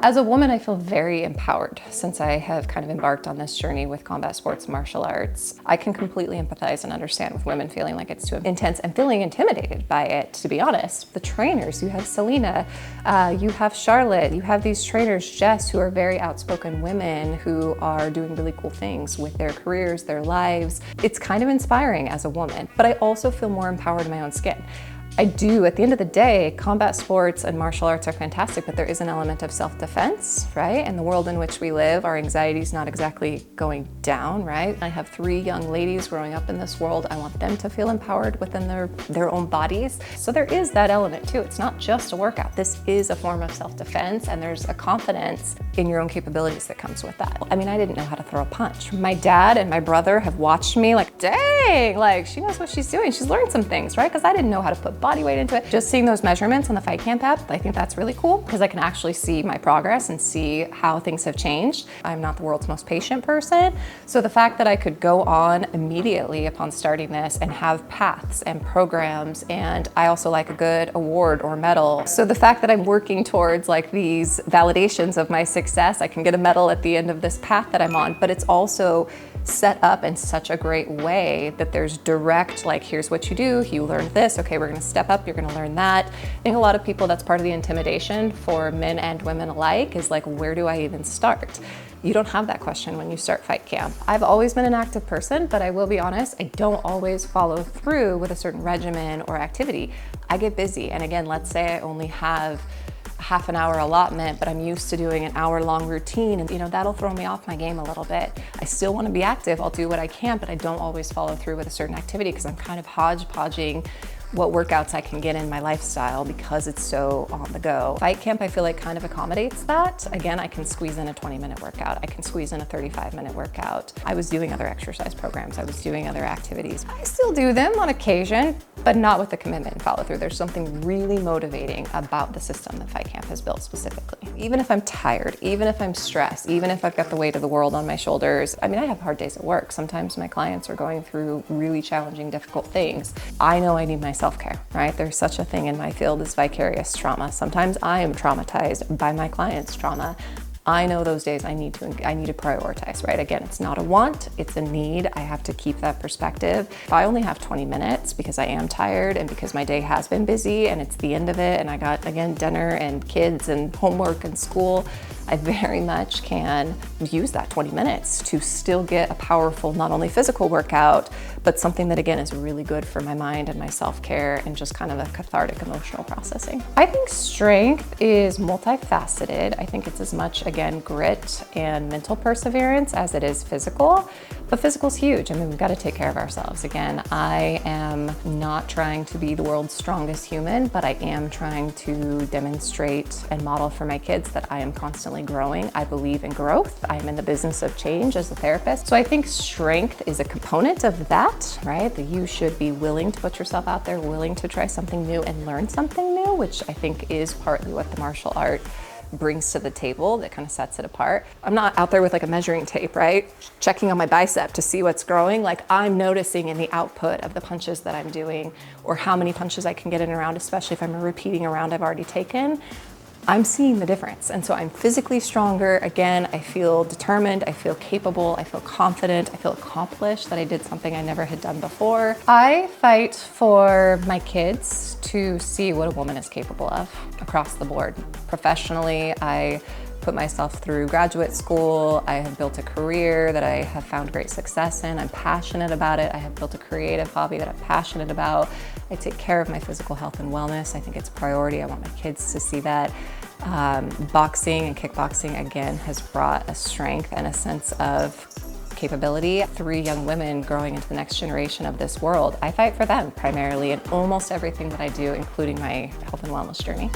As a woman, I feel very empowered since I have kind of embarked on this journey with combat sports martial arts. I can completely empathize and understand with women feeling like it's too intense and feeling intimidated by it, to be honest. The trainers, you have Selena, you have Charlotte, you have these trainers, Jess, who are very outspoken women who are doing really cool things with their careers, their lives. It's kind of inspiring as a woman, but I also feel more empowered in my own skin. I do, at the end of the day, combat sports and martial arts are fantastic, but there is an element of self-defense, right? In the world in which we live, our anxiety is not exactly going down, right? I have 3 young ladies growing up in this world. I want them to feel empowered within their own bodies. So there is that element too. It's not just a workout. This is a form of self-defense, and there's a confidence in your own capabilities that comes with that. I mean, I didn't know how to throw a punch. My dad and my brother have watched me like, dang, like she knows what she's doing. She's learned some things, right? Because I didn't know how to put body weight into it. Just seeing those measurements on the FightCamp app, I think that's really cool because I can actually see my progress and see how things have changed. I'm not the world's most patient person, so the fact that I could go on immediately upon starting this and have paths and programs, and I also like a good award or medal. So the fact that I'm working towards like these validations of my success, I can get a medal at the end of this path that I'm on, but it's also set up in such a great way that there's direct, like, here's what you do, you learned this, okay, we're gonna step up, you're gonna learn that. I think a lot of people, that's part of the intimidation for men and women alike, is like, where do I even start? You don't have that question when you start FightCamp. I've always been an active person, but I will be honest, I don't always follow through with a certain regimen or activity. I get busy, and again, let's say I only have half an hour allotment, but I'm used to doing an hour-long routine, and that'll throw me off my game a little bit. I still want to be active, I'll do what I can, but I don't always follow through with a certain activity because I'm kind of hodgepodging what workouts I can get in my lifestyle because it's so on the go. FightCamp, I feel like, kind of accommodates that. Again, I can squeeze in a 20-minute workout. I can squeeze in a 35-minute workout. I was doing other exercise programs. I was doing other activities. I still do them on occasion, but not with the commitment and follow through. There's something really motivating about the system that FightCamp has built specifically. Even if I'm tired, even if I'm stressed, even if I've got the weight of the world on my shoulders, I mean, I have hard days at work. Sometimes my clients are going through really challenging, difficult things. I know I need my self-care, right? There's such a thing in my field as vicarious trauma. Sometimes I am traumatized by my clients' trauma. I know those days I need to prioritize, right? Again, it's not a want, it's a need. I have to keep that perspective. If I only have 20 minutes because I am tired and because my day has been busy and it's the end of it and I got, again, dinner and kids and homework and school, I very much can use that 20 minutes to still get a powerful, not only physical workout, but something that, again, is really good for my mind and my self-care and just kind of a cathartic emotional processing. I think strength is multifaceted. I think it's as much, again, grit and mental perseverance as it is physical, but physical's huge. I mean, we've got to take care of ourselves. Again, I am not trying to be the world's strongest human, but I am trying to demonstrate and model for my kids that I am constantly growing. I believe in growth. I'm in the business of change as a therapist. So I think strength is a component of that, right? That you should be willing to put yourself out there, willing to try something new and learn something new, which I think is partly what the martial art brings to the table that kind of sets it apart. I'm not out there with like a measuring tape, right? Checking on my bicep to see what's growing. Like, I'm noticing in the output of the punches that I'm doing or how many punches I can get in a round, especially if I'm repeating a round I've already taken. I'm seeing the difference. And so I'm physically stronger. Again, I feel determined, I feel capable, I feel confident, I feel accomplished that I did something I never had done before. I fight for my kids to see what a woman is capable of across the board. Professionally, I put myself through graduate school. I have built a career that I have found great success in. I'm passionate about it. I have built a creative hobby that I'm passionate about. I take care of my physical health and wellness. I think it's a priority. I want my kids to see that. Boxing and kickboxing, again, has brought a strength and a sense of capability. 3 young women growing into the next generation of this world. I fight for them primarily in almost everything that I do, including my health and wellness journey.